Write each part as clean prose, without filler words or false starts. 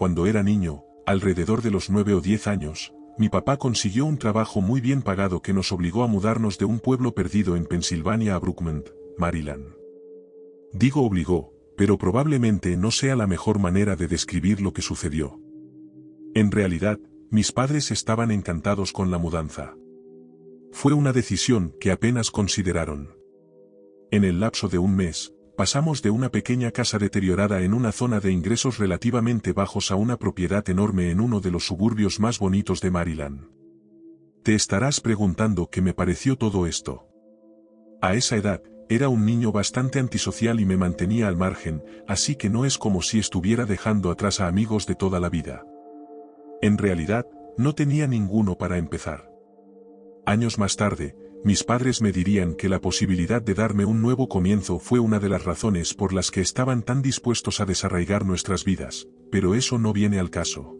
cuando era niño, alrededor de los 9 o 10 años, mi papá consiguió un trabajo muy bien pagado que nos obligó a mudarnos de un pueblo perdido en Pensilvania a Brookmont, Maryland. Digo obligó, pero probablemente no sea la mejor manera de describir lo que sucedió. En realidad, mis padres estaban encantados con la mudanza. Fue una decisión que apenas consideraron. En el lapso de un mes, pasamos de una pequeña casa deteriorada en una zona de ingresos relativamente bajos a una propiedad enorme en uno de los suburbios más bonitos de Maryland. Te estarás preguntando qué me pareció todo esto. A esa edad, era un niño bastante antisocial y me mantenía al margen, así que no es como si estuviera dejando atrás a amigos de toda la vida. En realidad, no tenía ninguno para empezar. Años más tarde, mis padres me dirían que la posibilidad de darme un nuevo comienzo fue una de las razones por las que estaban tan dispuestos a desarraigar nuestras vidas, pero eso no viene al caso.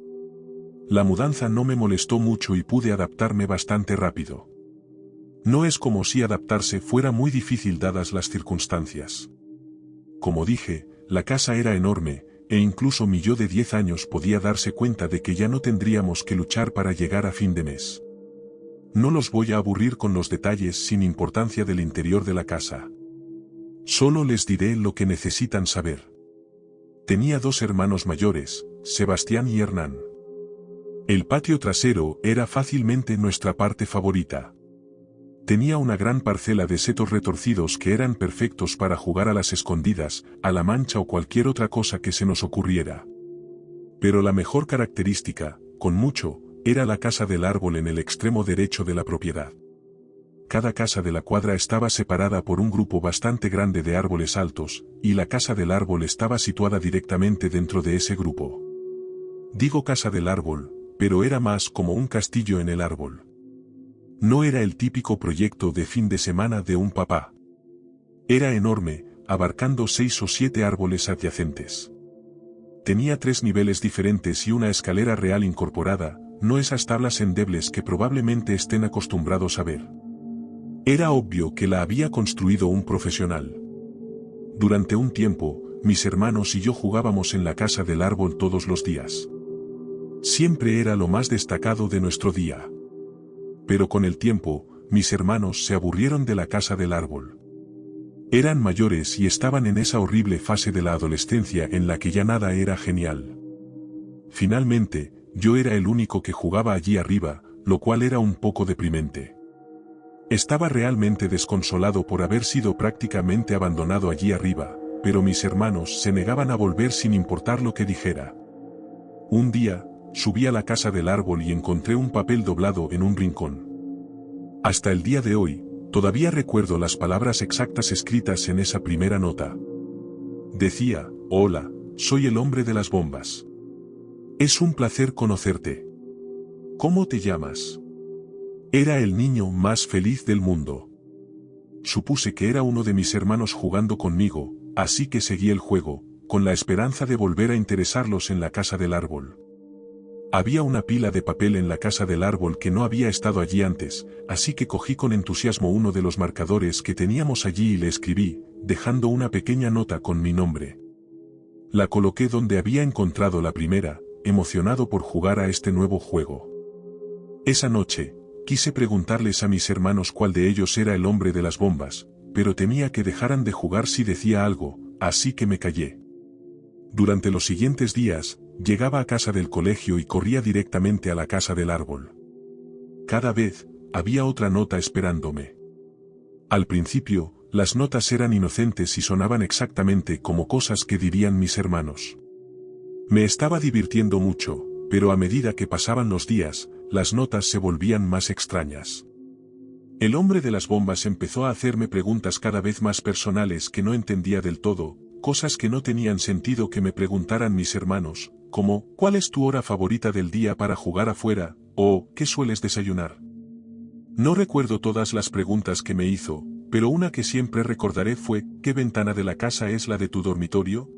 La mudanza no me molestó mucho y pude adaptarme bastante rápido. No es como si adaptarse fuera muy difícil dadas las circunstancias. Como dije, la casa era enorme, e incluso mi yo de 10 años podía darse cuenta de que ya no tendríamos que luchar para llegar a fin de mes. No los voy a aburrir con los detalles sin importancia del interior de la casa. Solo les diré lo que necesitan saber. Tenía 2 hermanos mayores, Sebastián y Hernán. El patio trasero era fácilmente nuestra parte favorita. Tenía una gran parcela de setos retorcidos que eran perfectos para jugar a las escondidas, a la mancha o cualquier otra cosa que se nos ocurriera. Pero la mejor característica, con mucho, era la casa del árbol en el extremo derecho de la propiedad. Cada casa de la cuadra estaba separada por un grupo bastante grande de árboles altos, y la casa del árbol estaba situada directamente dentro de ese grupo. Digo casa del árbol, pero era más como un castillo en el árbol. No era el típico proyecto de fin de semana de un papá. Era enorme, abarcando 6 o 7 árboles adyacentes. Tenía 3 niveles diferentes y una escalera real incorporada, no esas tablas endebles que probablemente estén acostumbrados a ver. Era obvio que la había construido un profesional. Durante un tiempo, mis hermanos y yo jugábamos en la casa del árbol todos los días. Siempre era lo más destacado de nuestro día. Pero con el tiempo, mis hermanos se aburrieron de la casa del árbol. Eran mayores y estaban en esa horrible fase de la adolescencia en la que ya nada era genial. Finalmente, yo era el único que jugaba allí arriba, lo cual era un poco deprimente. Estaba realmente desconsolado por haber sido prácticamente abandonado allí arriba, pero mis hermanos se negaban a volver sin importar lo que dijera. Un día, subí a la casa del árbol y encontré un papel doblado en un rincón. Hasta el día de hoy, todavía recuerdo las palabras exactas escritas en esa primera nota. Decía: hola, soy el hombre de las bombas. Es un placer conocerte. ¿Cómo te llamas? Era el niño más feliz del mundo. Supuse que era uno de mis hermanos jugando conmigo, así que seguí el juego, con la esperanza de volver a interesarlos en la casa del árbol. Había una pila de papel en la casa del árbol que no había estado allí antes, así que cogí con entusiasmo uno de los marcadores que teníamos allí y le escribí, dejando una pequeña nota con mi nombre. La coloqué donde había encontrado la primera, emocionado por jugar a este nuevo juego. Esa noche, quise preguntarles a mis hermanos cuál de ellos era el hombre de las bombas, pero temía que dejaran de jugar si decía algo, así que me callé. Durante los siguientes días, llegaba a casa del colegio y corría directamente a la casa del árbol. Cada vez, había otra nota esperándome. Al principio, las notas eran inocentes y sonaban exactamente como cosas que dirían mis hermanos. Me estaba divirtiendo mucho, pero a medida que pasaban los días, las notas se volvían más extrañas. El hombre de las bombas empezó a hacerme preguntas cada vez más personales que no entendía del todo, cosas que no tenían sentido que me preguntaran mis hermanos, como, ¿cuál es tu hora favorita del día para jugar afuera? O, ¿qué sueles desayunar? No recuerdo todas las preguntas que me hizo, pero una que siempre recordaré fue, ¿qué ventana de la casa es la de tu dormitorio?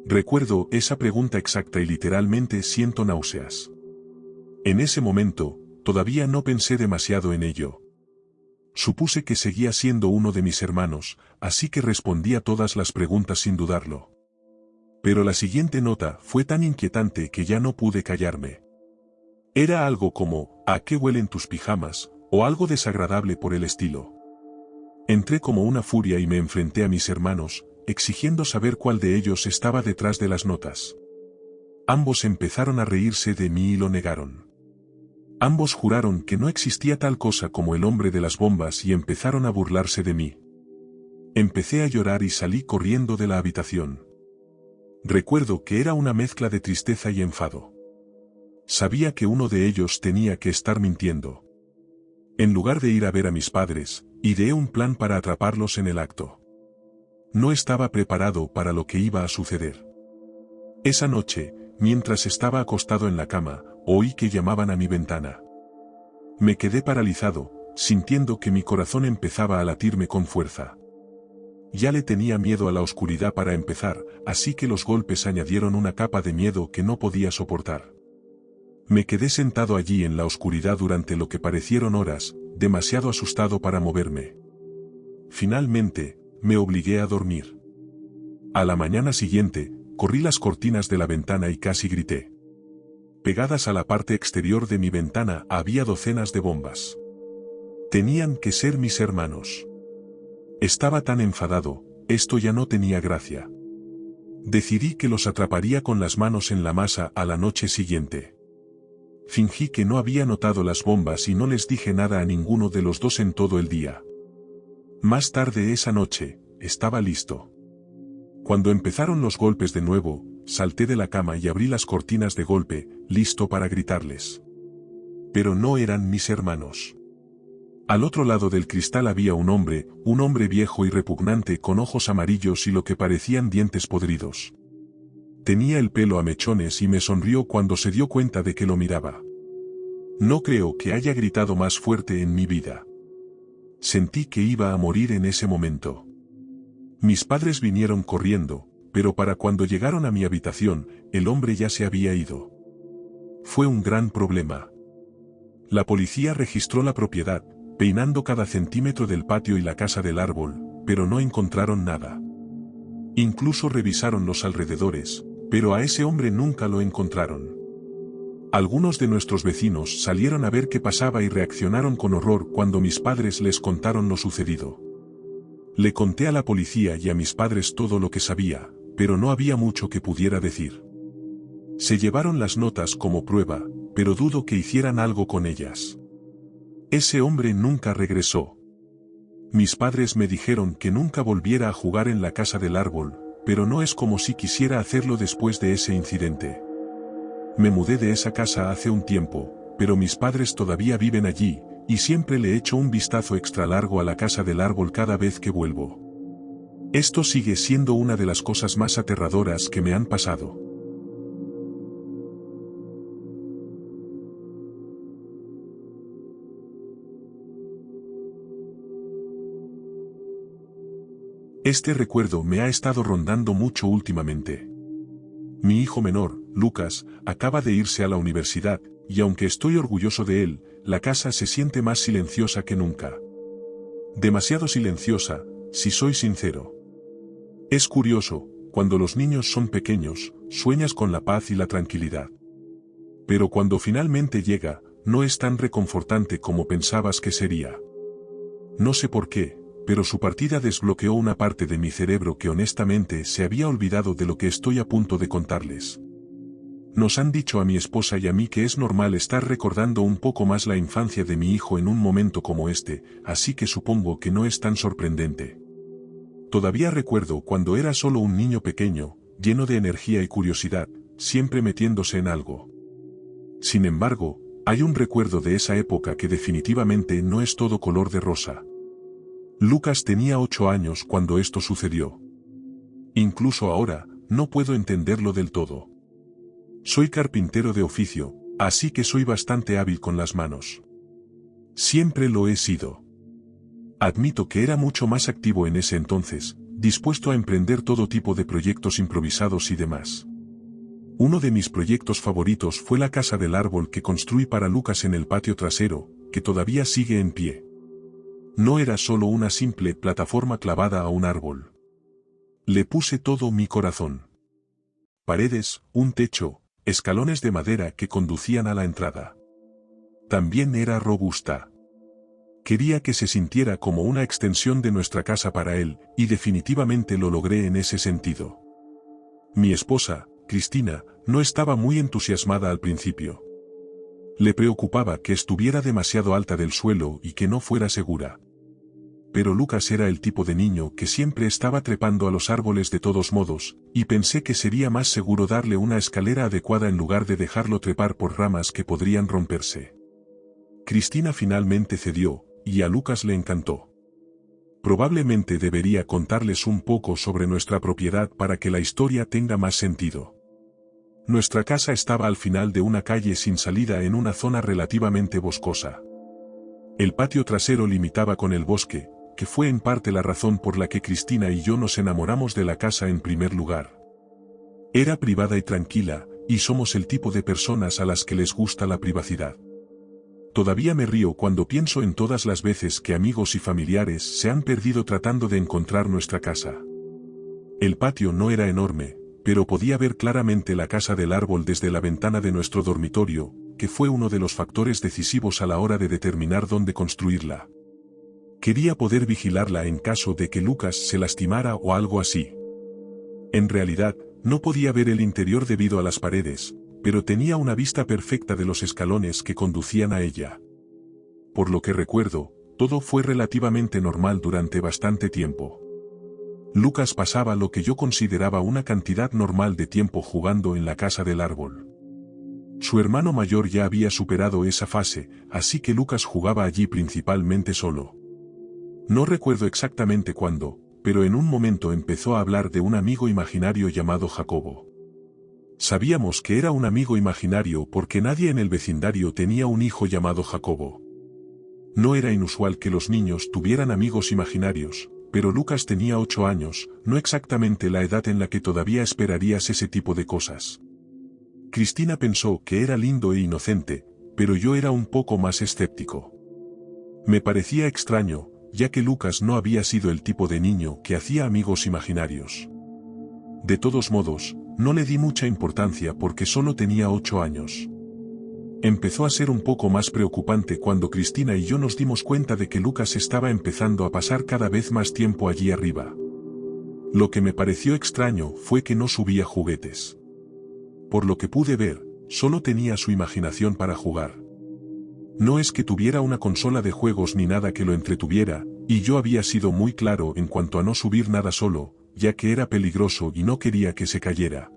Recuerdo esa pregunta exacta y literalmente siento náuseas. En ese momento, todavía no pensé demasiado en ello. Supuse que seguía siendo uno de mis hermanos, así que respondí a todas las preguntas sin dudarlo. Pero la siguiente nota fue tan inquietante que ya no pude callarme. Era algo como, ¿a qué huelen tus pijamas?, o algo desagradable por el estilo. Entré como una furia y me enfrenté a mis hermanos, exigiendo saber cuál de ellos estaba detrás de las notas. Ambos empezaron a reírse de mí y lo negaron. Ambos juraron que no existía tal cosa como el hombre de las bombas y empezaron a burlarse de mí. Empecé a llorar y salí corriendo de la habitación. Recuerdo que era una mezcla de tristeza y enfado. Sabía que uno de ellos tenía que estar mintiendo. En lugar de ir a ver a mis padres, ideé un plan para atraparlos en el acto. No estaba preparado para lo que iba a suceder. Esa noche, mientras estaba acostado en la cama, oí que llamaban a mi ventana. Me quedé paralizado, sintiendo que mi corazón empezaba a latirme con fuerza. Ya le tenía miedo a la oscuridad para empezar, así que los golpes añadieron una capa de miedo que no podía soportar. Me quedé sentado allí en la oscuridad durante lo que parecieron horas, demasiado asustado para moverme. Finalmente, me obligué a dormir. A la mañana siguiente, corrí las cortinas de la ventana y casi grité. Pegadas a la parte exterior de mi ventana había docenas de bombas. Tenían que ser mis hermanos. Estaba tan enfadado, esto ya no tenía gracia. Decidí que los atraparía con las manos en la masa a la noche siguiente. Fingí que no había notado las bombas y no les dije nada a ninguno de los dos en todo el día. Más tarde esa noche, estaba listo. Cuando empezaron los golpes de nuevo, salté de la cama y abrí las cortinas de golpe, listo para gritarles. Pero no eran mis hermanos. Al otro lado del cristal había un hombre viejo y repugnante con ojos amarillos y lo que parecían dientes podridos. Tenía el pelo a mechones y me sonrió cuando se dio cuenta de que lo miraba. No creo que haya gritado más fuerte en mi vida. Sentí que iba a morir en ese momento. Mis padres vinieron corriendo, pero para cuando llegaron a mi habitación, el hombre ya se había ido. Fue un gran problema. La policía registró la propiedad, peinando cada centímetro del patio y la casa del árbol, pero no encontraron nada. Incluso revisaron los alrededores, pero a ese hombre nunca lo encontraron. Algunos de nuestros vecinos salieron a ver qué pasaba y reaccionaron con horror cuando mis padres les contaron lo sucedido. Le conté a la policía y a mis padres todo lo que sabía, pero no había mucho que pudiera decir. Se llevaron las notas como prueba, pero dudo que hicieran algo con ellas. Ese hombre nunca regresó. Mis padres me dijeron que nunca volviera a jugar en la casa del árbol, pero no es como si quisiera hacerlo después de ese incidente. Me mudé de esa casa hace un tiempo, pero mis padres todavía viven allí, y siempre le echo un vistazo extra largo a la casa del árbol cada vez que vuelvo. Esto sigue siendo una de las cosas más aterradoras que me han pasado. Este recuerdo me ha estado rondando mucho últimamente. Mi hijo menor, Lucas, acaba de irse a la universidad, y aunque estoy orgulloso de él, la casa se siente más silenciosa que nunca. Demasiado silenciosa, si soy sincero. Es curioso, cuando los niños son pequeños, sueñas con la paz y la tranquilidad. Pero cuando finalmente llega, no es tan reconfortante como pensabas que sería. No sé por qué, pero su partida desbloqueó una parte de mi cerebro que honestamente se había olvidado de lo que estoy a punto de contarles. Nos han dicho a mi esposa y a mí que es normal estar recordando un poco más la infancia de mi hijo en un momento como este, así que supongo que no es tan sorprendente. Todavía recuerdo cuando era solo un niño pequeño, lleno de energía y curiosidad, siempre metiéndose en algo. Sin embargo, hay un recuerdo de esa época que definitivamente no es todo color de rosa. Lucas tenía 8 años cuando esto sucedió. Incluso ahora, no puedo entenderlo del todo. Soy carpintero de oficio, así que soy bastante hábil con las manos. Siempre lo he sido. Admito que era mucho más activo en ese entonces, dispuesto a emprender todo tipo de proyectos improvisados y demás. Uno de mis proyectos favoritos fue la casa del árbol que construí para Lucas en el patio trasero, que todavía sigue en pie. No era solo una simple plataforma clavada a un árbol. Le puse todo mi corazón. paredes, un techo, escalones de madera que conducían a la entrada. También era robusta. Quería que se sintiera como una extensión de nuestra casa para él, y definitivamente lo logré en ese sentido. Mi esposa, Cristina, no estaba muy entusiasmada al principio. Le preocupaba que estuviera demasiado alta del suelo y que no fuera segura. Pero Lucas era el tipo de niño que siempre estaba trepando a los árboles de todos modos, y pensé que sería más seguro darle una escalera adecuada en lugar de dejarlo trepar por ramas que podrían romperse. Cristina finalmente cedió, y a Lucas le encantó. Probablemente debería contarles un poco sobre nuestra propiedad para que la historia tenga más sentido. Nuestra casa estaba al final de una calle sin salida en una zona relativamente boscosa. El patio trasero limitaba con el bosque, que fue en parte la razón por la que Cristina y yo nos enamoramos de la casa en primer lugar. Era privada y tranquila, y somos el tipo de personas a las que les gusta la privacidad. Todavía me río cuando pienso en todas las veces que amigos y familiares se han perdido tratando de encontrar nuestra casa. El patio no era enorme, pero podía ver claramente la casa del árbol desde la ventana de nuestro dormitorio, que fue uno de los factores decisivos a la hora de determinar dónde construirla. Quería poder vigilarla en caso de que Lucas se lastimara o algo así. En realidad, no podía ver el interior debido a las paredes, pero tenía una vista perfecta de los escalones que conducían a ella. Por lo que recuerdo, todo fue relativamente normal durante bastante tiempo. Lucas pasaba lo que yo consideraba una cantidad normal de tiempo jugando en la casa del árbol. Su hermano mayor ya había superado esa fase, así que Lucas jugaba allí principalmente solo. No recuerdo exactamente cuándo, pero en un momento empezó a hablar de un amigo imaginario llamado Jacobo. Sabíamos que era un amigo imaginario porque nadie en el vecindario tenía un hijo llamado Jacobo. No era inusual que los niños tuvieran amigos imaginarios, pero Lucas tenía 8 años, no exactamente la edad en la que todavía esperarías ese tipo de cosas. Cristina pensó que era lindo e inocente, pero yo era un poco más escéptico. Me parecía extraño, ya que Lucas no había sido el tipo de niño que hacía amigos imaginarios. De todos modos, no le di mucha importancia porque solo tenía 8 años. Empezó a ser un poco más preocupante cuando Cristina y yo nos dimos cuenta de que Lucas estaba empezando a pasar cada vez más tiempo allí arriba. Lo que me pareció extraño fue que no subía juguetes. Por lo que pude ver, solo tenía su imaginación para jugar. No es que tuviera una consola de juegos ni nada que lo entretuviera, y yo había sido muy claro en cuanto a no subir nada solo, ya que era peligroso y no quería que se cayera.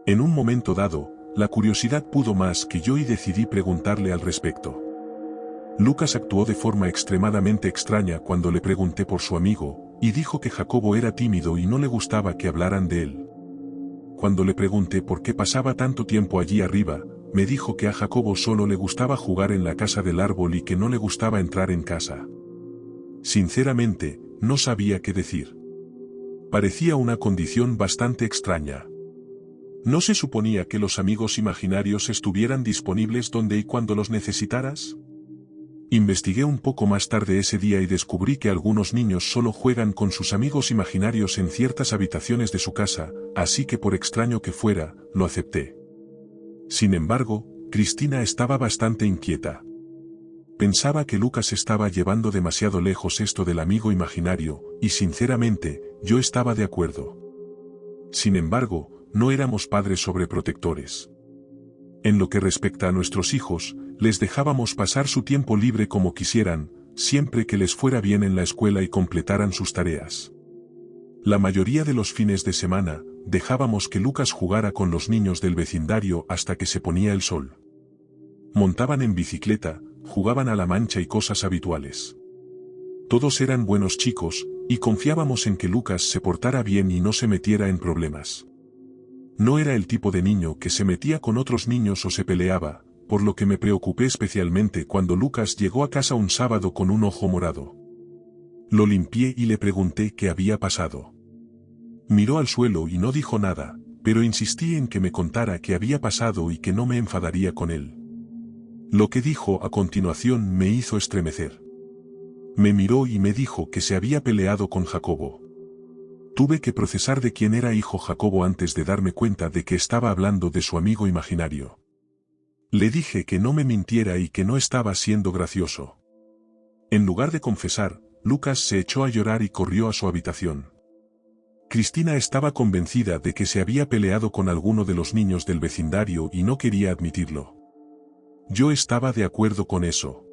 En un momento dado, la curiosidad pudo más que yo y decidí preguntarle al respecto. Lucas actuó de forma extremadamente extraña cuando le pregunté por su amigo, y dijo que Jacobo era tímido y no le gustaba que hablaran de él. Cuando le pregunté por qué pasaba tanto tiempo allí arriba, me dijo que a Jacobo solo le gustaba jugar en la casa del árbol y que no le gustaba entrar en casa. Sinceramente, no sabía qué decir. Parecía una condición bastante extraña. ¿No se suponía que los amigos imaginarios estuvieran disponibles donde y cuando los necesitaras? Investigué un poco más tarde ese día y descubrí que algunos niños solo juegan con sus amigos imaginarios en ciertas habitaciones de su casa, así que por extraño que fuera, lo acepté. Sin embargo, Cristina estaba bastante inquieta. Pensaba que Lucas estaba llevando demasiado lejos esto del amigo imaginario, y sinceramente, yo estaba de acuerdo. Sin embargo, no éramos padres sobreprotectores. En lo que respecta a nuestros hijos, les dejábamos pasar su tiempo libre como quisieran, siempre que les fuera bien en la escuela y completaran sus tareas. La mayoría de los fines de semana, dejábamos que Lucas jugara con los niños del vecindario hasta que se ponía el sol. Montaban en bicicleta, jugaban a la mancha y cosas habituales. Todos eran buenos chicos, y confiábamos en que Lucas se portara bien y no se metiera en problemas. No era el tipo de niño que se metía con otros niños o se peleaba, por lo que me preocupé especialmente cuando Lucas llegó a casa un sábado con un ojo morado. Lo limpié y le pregunté qué había pasado. Miró al suelo y no dijo nada, pero insistí en que me contara qué había pasado y que no me enfadaría con él. Lo que dijo a continuación me hizo estremecer. Me miró y me dijo que se había peleado con Jacobo. Tuve que procesar de quién era hijo Jacobo antes de darme cuenta de que estaba hablando de su amigo imaginario. Le dije que no me mintiera y que no estaba siendo gracioso. En lugar de confesar, Lucas se echó a llorar y corrió a su habitación. Cristina estaba convencida de que se había peleado con alguno de los niños del vecindario y no quería admitirlo. Yo estaba de acuerdo con eso.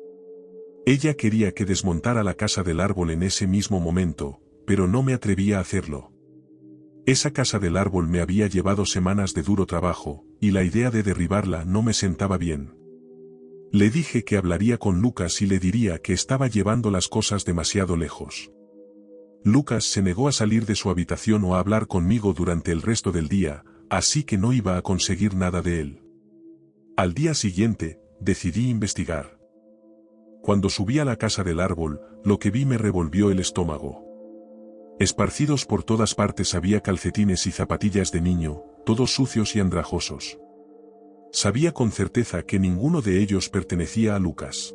Ella quería que desmontara la casa del árbol en ese mismo momento, pero no me atrevía a hacerlo. Esa casa del árbol me había llevado semanas de duro trabajo, y la idea de derribarla no me sentaba bien. Le dije que hablaría con Lucas y le diría que estaba llevando las cosas demasiado lejos. Lucas se negó a salir de su habitación o a hablar conmigo durante el resto del día, así que no iba a conseguir nada de él. Al día siguiente, decidí investigar. Cuando subí a la casa del árbol, lo que vi me revolvió el estómago. Esparcidos por todas partes había calcetines y zapatillas de niño, todos sucios y andrajosos. Sabía con certeza que ninguno de ellos pertenecía a Lucas.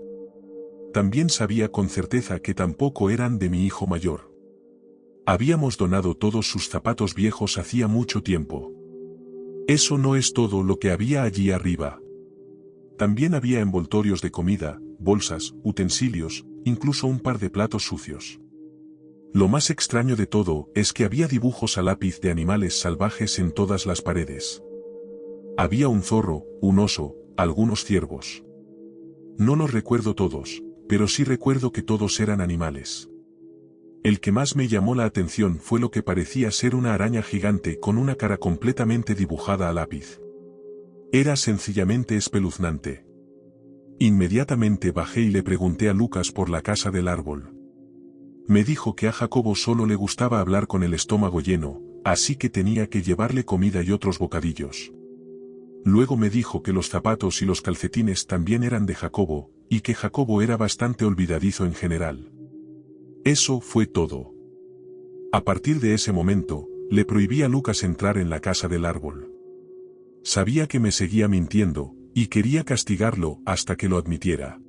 También sabía con certeza que tampoco eran de mi hijo mayor. Habíamos donado todos sus zapatos viejos hacía mucho tiempo. Eso no es todo lo que había allí arriba. También había envoltorios de comida, bolsas, utensilios, incluso un par de platos sucios. Lo más extraño de todo es que había dibujos a lápiz de animales salvajes en todas las paredes. Había un zorro, un oso, algunos ciervos. No los recuerdo todos, pero sí recuerdo que todos eran animales. El que más me llamó la atención fue lo que parecía ser una araña gigante con una cara completamente dibujada a lápiz. Era sencillamente espeluznante. Inmediatamente bajé y le pregunté a Lucas por la casa del árbol. Me dijo que a Jacobo solo le gustaba hablar con el estómago lleno, así que tenía que llevarle comida y otros bocadillos. Luego me dijo que los zapatos y los calcetines también eran de Jacobo, y que Jacobo era bastante olvidadizo en general. Eso fue todo. A partir de ese momento, le prohibí a Lucas entrar en la casa del árbol. Sabía que me seguía mintiendo, y quería castigarlo hasta que lo admitiera.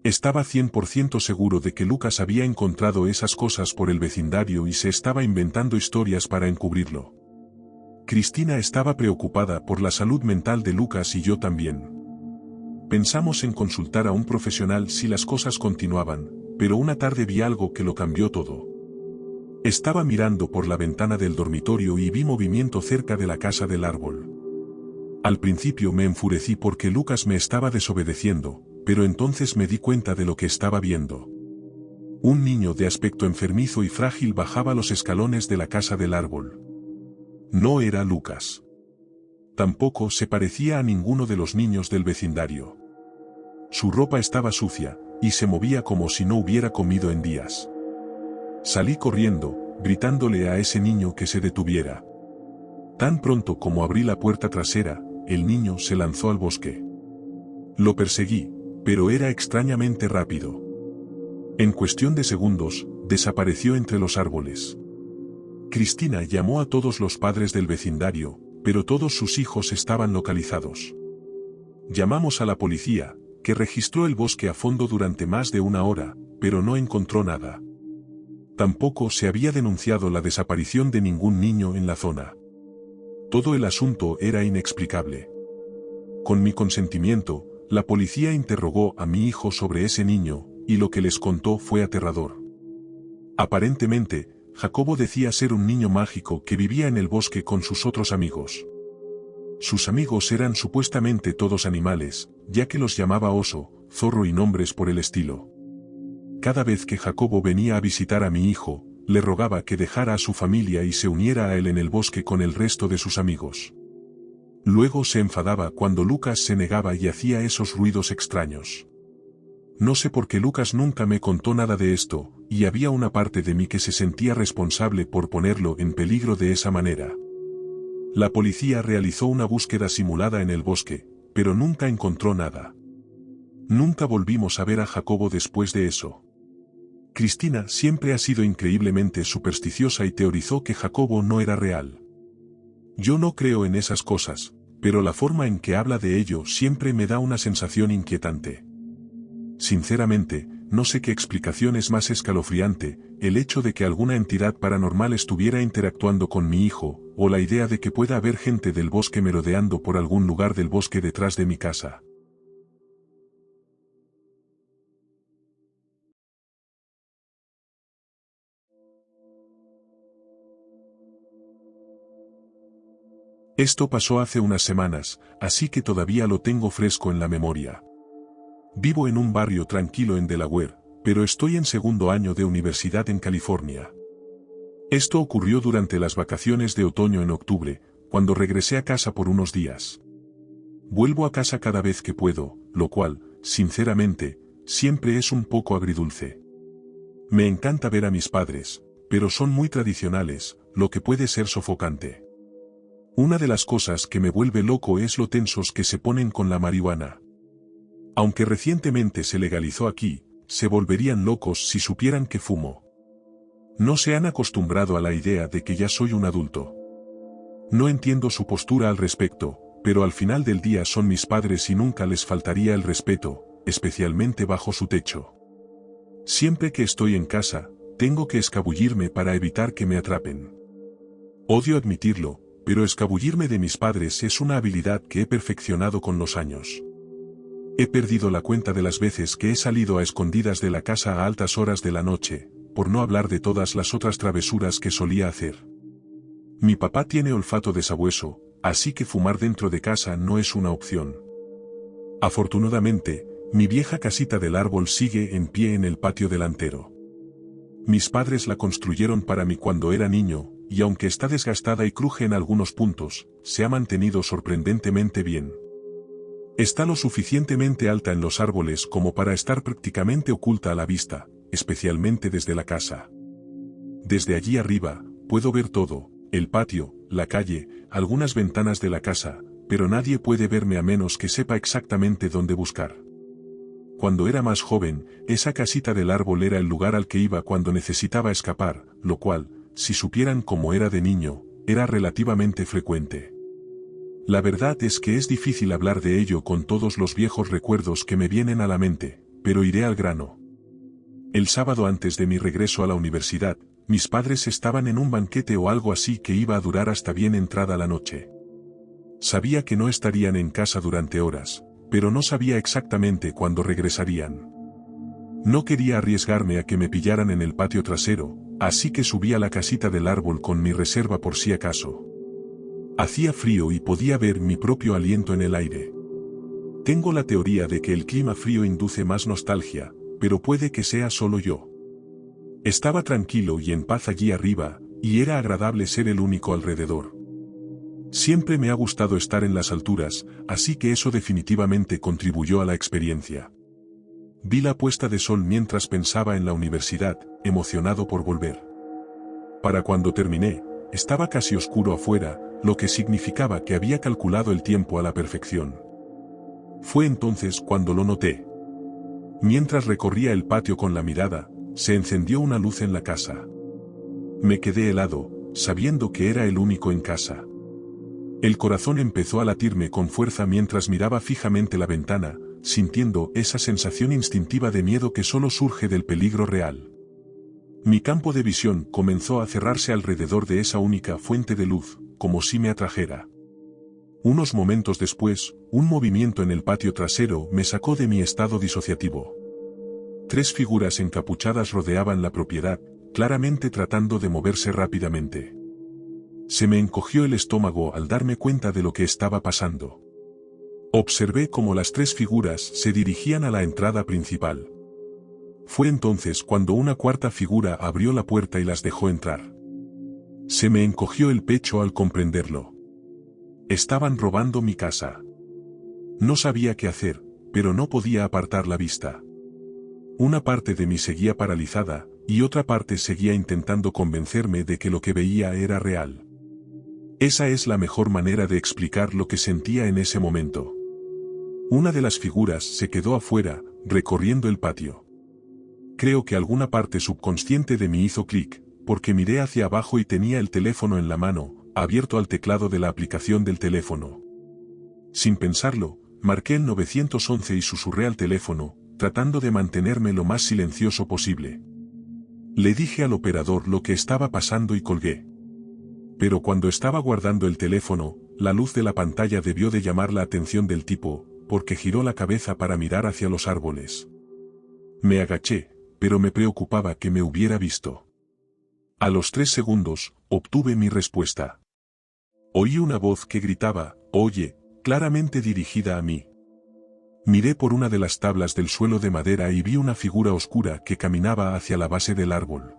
Estaba 100% seguro de que Lucas había encontrado esas cosas por el vecindario y se estaba inventando historias para encubrirlo. Cristina estaba preocupada por la salud mental de Lucas y yo también. Pensamos en consultar a un profesional si las cosas continuaban, pero una tarde vi algo que lo cambió todo. Estaba mirando por la ventana del dormitorio y vi movimiento cerca de la casa del árbol. Al principio me enfurecí porque Lucas me estaba desobedeciendo, pero entonces me di cuenta de lo que estaba viendo. Un niño de aspecto enfermizo y frágil bajaba los escalones de la casa del árbol. No era Lucas. Tampoco se parecía a ninguno de los niños del vecindario. Su ropa estaba sucia, y se movía como si no hubiera comido en días. Salí corriendo, gritándole a ese niño que se detuviera. Tan pronto como abrí la puerta trasera, el niño se lanzó al bosque. Lo perseguí, pero era extrañamente rápido. En cuestión de segundos, desapareció entre los árboles. Cristina llamó a todos los padres del vecindario, pero todos sus hijos estaban localizados. Llamamos a la policía, que registró el bosque a fondo durante más de una hora, pero no encontró nada. Tampoco se había denunciado la desaparición de ningún niño en la zona. Todo el asunto era inexplicable. Con mi consentimiento, la policía interrogó a mi hijo sobre ese niño, y lo que les contó fue aterrador. Aparentemente, Jacobo decía ser un niño mágico que vivía en el bosque con sus otros amigos. Sus amigos eran supuestamente todos animales, ya que los llamaba oso, zorro y nombres por el estilo. Cada vez que Jacobo venía a visitar a mi hijo, le rogaba que dejara a su familia y se uniera a él en el bosque con el resto de sus amigos. Luego se enfadaba cuando Lucas se negaba y hacía esos ruidos extraños. No sé por qué Lucas nunca me contó nada de esto, y había una parte de mí que se sentía responsable por ponerlo en peligro de esa manera. La policía realizó una búsqueda simulada en el bosque, pero nunca encontró nada. Nunca volvimos a ver a Jacobo después de eso. Cristina siempre ha sido increíblemente supersticiosa y teorizó que Jacobo no era real. Yo no creo en esas cosas, pero la forma en que habla de ello siempre me da una sensación inquietante. Sinceramente, no sé qué explicación es más escalofriante, el hecho de que alguna entidad paranormal estuviera interactuando con mi hijo, o la idea de que pueda haber gente del bosque merodeando por algún lugar del bosque detrás de mi casa. Esto pasó hace unas semanas, así que todavía lo tengo fresco en la memoria. Vivo en un barrio tranquilo en Delaware, pero estoy en segundo año de universidad en California. Esto ocurrió durante las vacaciones de otoño en octubre, cuando regresé a casa por unos días. Vuelvo a casa cada vez que puedo, lo cual, sinceramente, siempre es un poco agridulce. Me encanta ver a mis padres, pero son muy tradicionales, lo que puede ser sofocante. Una de las cosas que me vuelve loco es lo tensos que se ponen con la marihuana. Aunque recientemente se legalizó aquí, se volverían locos si supieran que fumo. No se han acostumbrado a la idea de que ya soy un adulto. No entiendo su postura al respecto, pero al final del día son mis padres y nunca les faltaría el respeto, especialmente bajo su techo. Siempre que estoy en casa, tengo que escabullirme para evitar que me atrapen. Odio admitirlo, pero escabullirme de mis padres es una habilidad que he perfeccionado con los años. He perdido la cuenta de las veces que he salido a escondidas de la casa a altas horas de la noche, por no hablar de todas las otras travesuras que solía hacer. Mi papá tiene olfato de sabueso, así que fumar dentro de casa no es una opción. Afortunadamente, mi vieja casita del árbol sigue en pie en el patio delantero. Mis padres la construyeron para mí cuando era niño, y aunque está desgastada y cruje en algunos puntos, se ha mantenido sorprendentemente bien. Está lo suficientemente alta en los árboles como para estar prácticamente oculta a la vista, especialmente desde la casa. Desde allí arriba, puedo ver todo, el patio, la calle, algunas ventanas de la casa, pero nadie puede verme a menos que sepa exactamente dónde buscar. Cuando era más joven, esa casita del árbol era el lugar al que iba cuando necesitaba escapar, lo cual, si supieran cómo era de niño, era relativamente frecuente. La verdad es que es difícil hablar de ello con todos los viejos recuerdos que me vienen a la mente, pero iré al grano. El sábado antes de mi regreso a la universidad, mis padres estaban en un banquete o algo así que iba a durar hasta bien entrada la noche. Sabía que no estarían en casa durante horas, pero no sabía exactamente cuándo regresarían. No quería arriesgarme a que me pillaran en el patio trasero, así que subí a la casita del árbol con mi reserva por si acaso. Hacía frío y podía ver mi propio aliento en el aire. Tengo la teoría de que el clima frío induce más nostalgia, pero puede que sea solo yo. Estaba tranquilo y en paz allí arriba, y era agradable ser el único alrededor. Siempre me ha gustado estar en las alturas, así que eso definitivamente contribuyó a la experiencia. Vi la puesta de sol mientras pensaba en la universidad, emocionado por volver. Para cuando terminé, estaba casi oscuro afuera, lo que significaba que había calculado el tiempo a la perfección. Fue entonces cuando lo noté. Mientras recorría el patio con la mirada, se encendió una luz en la casa. Me quedé helado, sabiendo que era el único en casa. El corazón empezó a latirme con fuerza mientras miraba fijamente la ventana, sintiendo esa sensación instintiva de miedo que solo surge del peligro real. Mi campo de visión comenzó a cerrarse alrededor de esa única fuente de luz, como si me atrajera. Unos momentos después, un movimiento en el patio trasero me sacó de mi estado disociativo. 3 figuras encapuchadas rodeaban la propiedad, claramente tratando de moverse rápidamente. Se me encogió el estómago al darme cuenta de lo que estaba pasando. Observé cómo las 3 figuras se dirigían a la entrada principal. Fue entonces cuando una cuarta figura abrió la puerta y las dejó entrar. Se me encogió el pecho al comprenderlo. Estaban robando mi casa. No sabía qué hacer, pero no podía apartar la vista. Una parte de mí seguía paralizada, y otra parte seguía intentando convencerme de que lo que veía era real. Esa es la mejor manera de explicar lo que sentía en ese momento. Una de las figuras se quedó afuera, recorriendo el patio. Creo que alguna parte subconsciente de mí hizo clic, porque miré hacia abajo y tenía el teléfono en la mano, abierto al teclado de la aplicación del teléfono. Sin pensarlo, marqué el 911 y susurré al teléfono, tratando de mantenerme lo más silencioso posible. Le dije al operador lo que estaba pasando y colgué. Pero cuando estaba guardando el teléfono, la luz de la pantalla debió de llamar la atención del tipo, porque giró la cabeza para mirar hacia los árboles. Me agaché, pero me preocupaba que me hubiera visto. A los 3 segundos, obtuve mi respuesta. Oí una voz que gritaba, «Oye», claramente dirigida a mí. Miré por una de las tablas del suelo de madera y vi una figura oscura que caminaba hacia la base del árbol.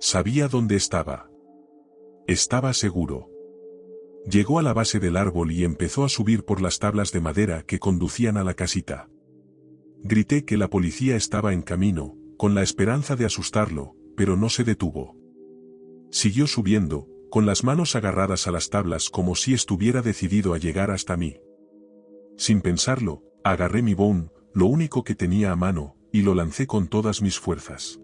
Sabía dónde estaba. Estaba seguro. Llegó a la base del árbol y empezó a subir por las tablas de madera que conducían a la casita. Grité que la policía estaba en camino, con la esperanza de asustarlo, pero no se detuvo. Siguió subiendo, con las manos agarradas a las tablas como si estuviera decidido a llegar hasta mí. Sin pensarlo, agarré mi bone, lo único que tenía a mano, y lo lancé con todas mis fuerzas.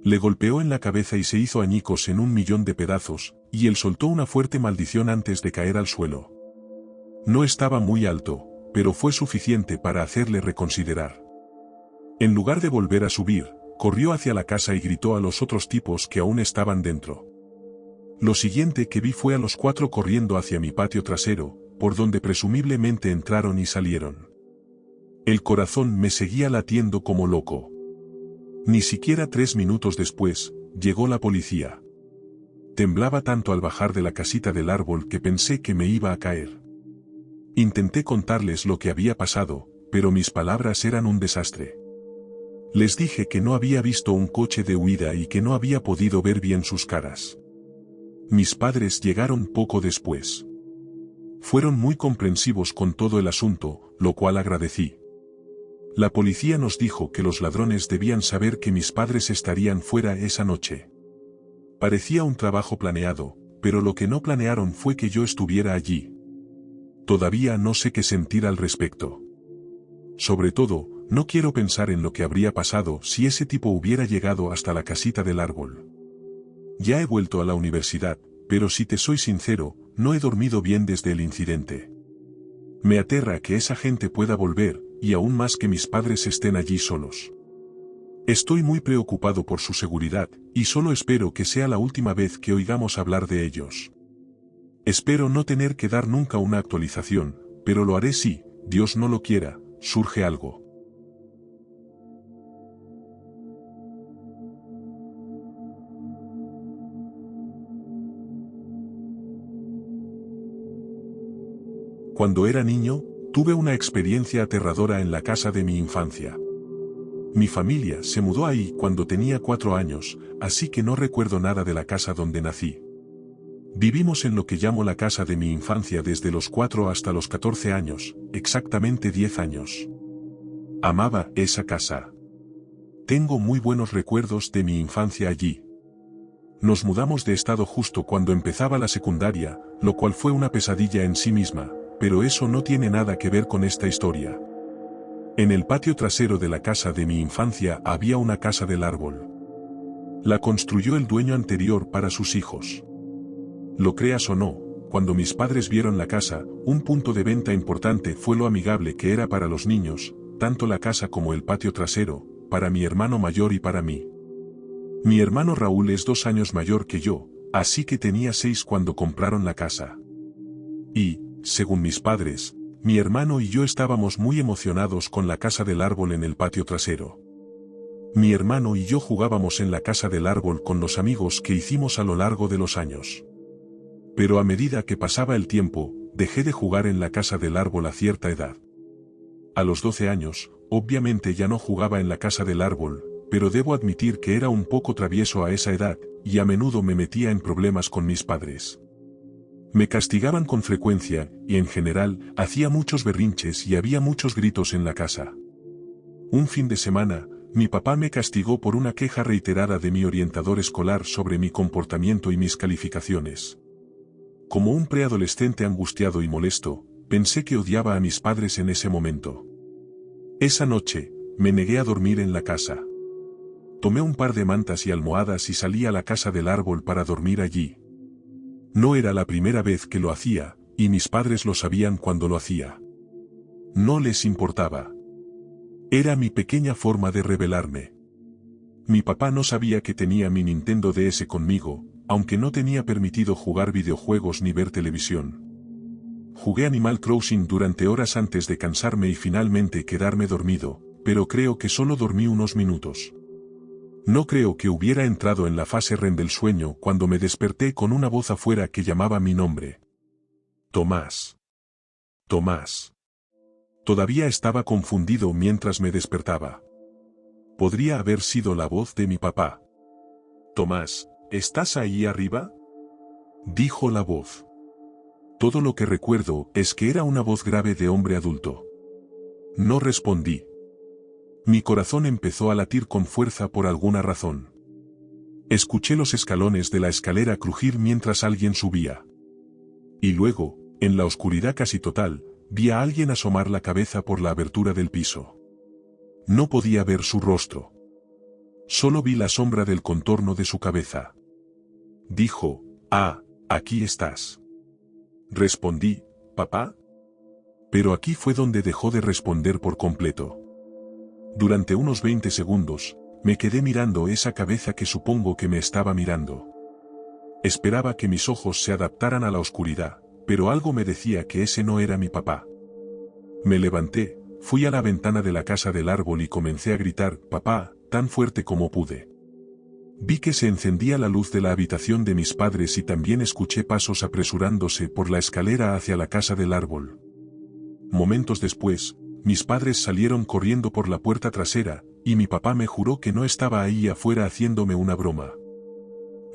Le golpeó en la cabeza y se hizo añicos en 1.000.000 de pedazos, y él soltó una fuerte maldición antes de caer al suelo. No estaba muy alto, pero fue suficiente para hacerle reconsiderar. En lugar de volver a subir, corrió hacia la casa y gritó a los otros tipos que aún estaban dentro. Lo siguiente que vi fue a los 4 corriendo hacia mi patio trasero, por donde presumiblemente entraron y salieron. El corazón me seguía latiendo como loco. Ni siquiera 3 minutos después, llegó la policía. Temblaba tanto al bajar de la casita del árbol que pensé que me iba a caer. Intenté contarles lo que había pasado, pero mis palabras eran un desastre. Les dije que no había visto un coche de huida y que no había podido ver bien sus caras. Mis padres llegaron poco después. Fueron muy comprensivos con todo el asunto, lo cual agradecí. La policía nos dijo que los ladrones debían saber que mis padres estarían fuera esa noche. Parecía un trabajo planeado, pero lo que no planearon fue que yo estuviera allí. Todavía no sé qué sentir al respecto. Sobre todo, no quiero pensar en lo que habría pasado si ese tipo hubiera llegado hasta la casita del árbol. Ya he vuelto a la universidad, pero si te soy sincero, no he dormido bien desde el incidente. Me aterra que esa gente pueda volver, y aún más que mis padres estén allí solos. Estoy muy preocupado por su seguridad, y solo espero que sea la última vez que oigamos hablar de ellos. Espero no tener que dar nunca una actualización, pero lo haré si, Dios no lo quiera, surge algo. Cuando era niño, tuve una experiencia aterradora en la casa de mi infancia. Mi familia se mudó ahí cuando tenía 4 años, así que no recuerdo nada de la casa donde nací. Vivimos en lo que llamo la casa de mi infancia desde los 4 hasta los 14 años, exactamente 10 años. Amaba esa casa. Tengo muy buenos recuerdos de mi infancia allí. Nos mudamos de estado justo cuando empezaba la secundaria, lo cual fue una pesadilla en sí misma, pero eso no tiene nada que ver con esta historia. En el patio trasero de la casa de mi infancia había una casa del árbol. La construyó el dueño anterior para sus hijos. Lo creas o no, cuando mis padres vieron la casa, un punto de venta importante fue lo amigable que era para los niños, tanto la casa como el patio trasero, para mi hermano mayor y para mí. Mi hermano Raúl es 2 años mayor que yo, así que tenía 6 cuando compraron la casa. Y, según mis padres, mi hermano y yo estábamos muy emocionados con la casa del árbol en el patio trasero. Mi hermano y yo jugábamos en la casa del árbol con los amigos que hicimos a lo largo de los años. Pero a medida que pasaba el tiempo, dejé de jugar en la casa del árbol a cierta edad. A los 12 años, obviamente ya no jugaba en la casa del árbol, pero debo admitir que era un poco travieso a esa edad, y a menudo me metía en problemas con mis padres. Me castigaban con frecuencia, y en general, hacía muchos berrinches y había muchos gritos en la casa. Un fin de semana, mi papá me castigó por una queja reiterada de mi orientador escolar sobre mi comportamiento y mis calificaciones. Como un preadolescente angustiado y molesto, pensé que odiaba a mis padres en ese momento. Esa noche, me negué a dormir en la casa. Tomé un par de mantas y almohadas y salí a la casa del árbol para dormir allí. No era la primera vez que lo hacía, y mis padres lo sabían cuando lo hacía. No les importaba. Era mi pequeña forma de rebelarme. Mi papá no sabía que tenía mi Nintendo DS conmigo, aunque no tenía permitido jugar videojuegos ni ver televisión. Jugué Animal Crossing durante horas antes de cansarme y finalmente quedarme dormido, pero creo que solo dormí unos minutos. No creo que hubiera entrado en la fase REM del sueño cuando me desperté con una voz afuera que llamaba mi nombre. Tomás. Tomás. Todavía estaba confundido mientras me despertaba. Podría haber sido la voz de mi papá. Tomás, ¿estás ahí arriba? Dijo la voz. Todo lo que recuerdo es que era una voz grave de hombre adulto. No respondí. Mi corazón empezó a latir con fuerza por alguna razón. Escuché los escalones de la escalera crujir mientras alguien subía. Y luego, en la oscuridad casi total, vi a alguien asomar la cabeza por la abertura del piso. No podía ver su rostro. Solo vi la sombra del contorno de su cabeza. Dijo, «Ah, aquí estás». Respondí, «¿Papá?». Pero aquí fue donde dejó de responder por completo. Durante unos 20 segundos, me quedé mirando esa cabeza que supongo que me estaba mirando. Esperaba que mis ojos se adaptaran a la oscuridad, pero algo me decía que ese no era mi papá. Me levanté, fui a la ventana de la casa del árbol y comencé a gritar, «Papá», tan fuerte como pude. Vi que se encendía la luz de la habitación de mis padres y también escuché pasos apresurándose por la escalera hacia la casa del árbol. Momentos después, mis padres salieron corriendo por la puerta trasera, y mi papá me juró que no estaba ahí afuera haciéndome una broma.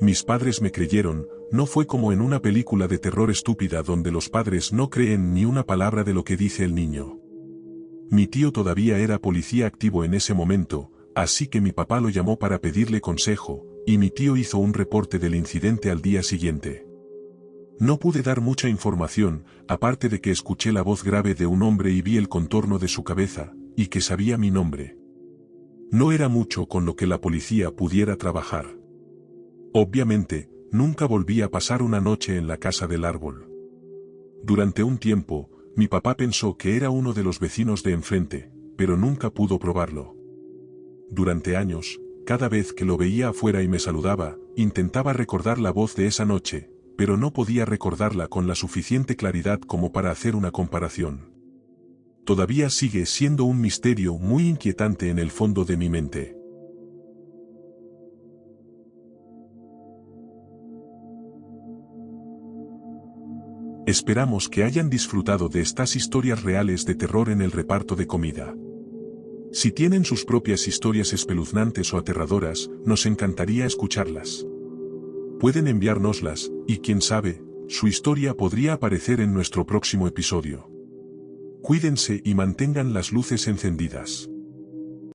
Mis padres me creyeron, no fue como en una película de terror estúpida donde los padres no creen ni una palabra de lo que dice el niño. Mi tío todavía era policía activo en ese momento, así que mi papá lo llamó para pedirle consejo, y mi tío hizo un reporte del incidente al día siguiente. No pude dar mucha información, aparte de que escuché la voz grave de un hombre y vi el contorno de su cabeza, y que sabía mi nombre. No era mucho con lo que la policía pudiera trabajar. Obviamente, nunca volví a pasar una noche en la casa del árbol. Durante un tiempo, mi papá pensó que era uno de los vecinos de enfrente, pero nunca pudo probarlo. Durante años, cada vez que lo veía afuera y me saludaba, intentaba recordar la voz de esa noche, pero no podía recordarla con la suficiente claridad como para hacer una comparación. Todavía sigue siendo un misterio muy inquietante en el fondo de mi mente. Esperamos que hayan disfrutado de estas historias reales de terror en el reparto de comida. Si tienen sus propias historias espeluznantes o aterradoras, nos encantaría escucharlas. Pueden enviárnoslas, y quién sabe, su historia podría aparecer en nuestro próximo episodio. Cuídense y mantengan las luces encendidas.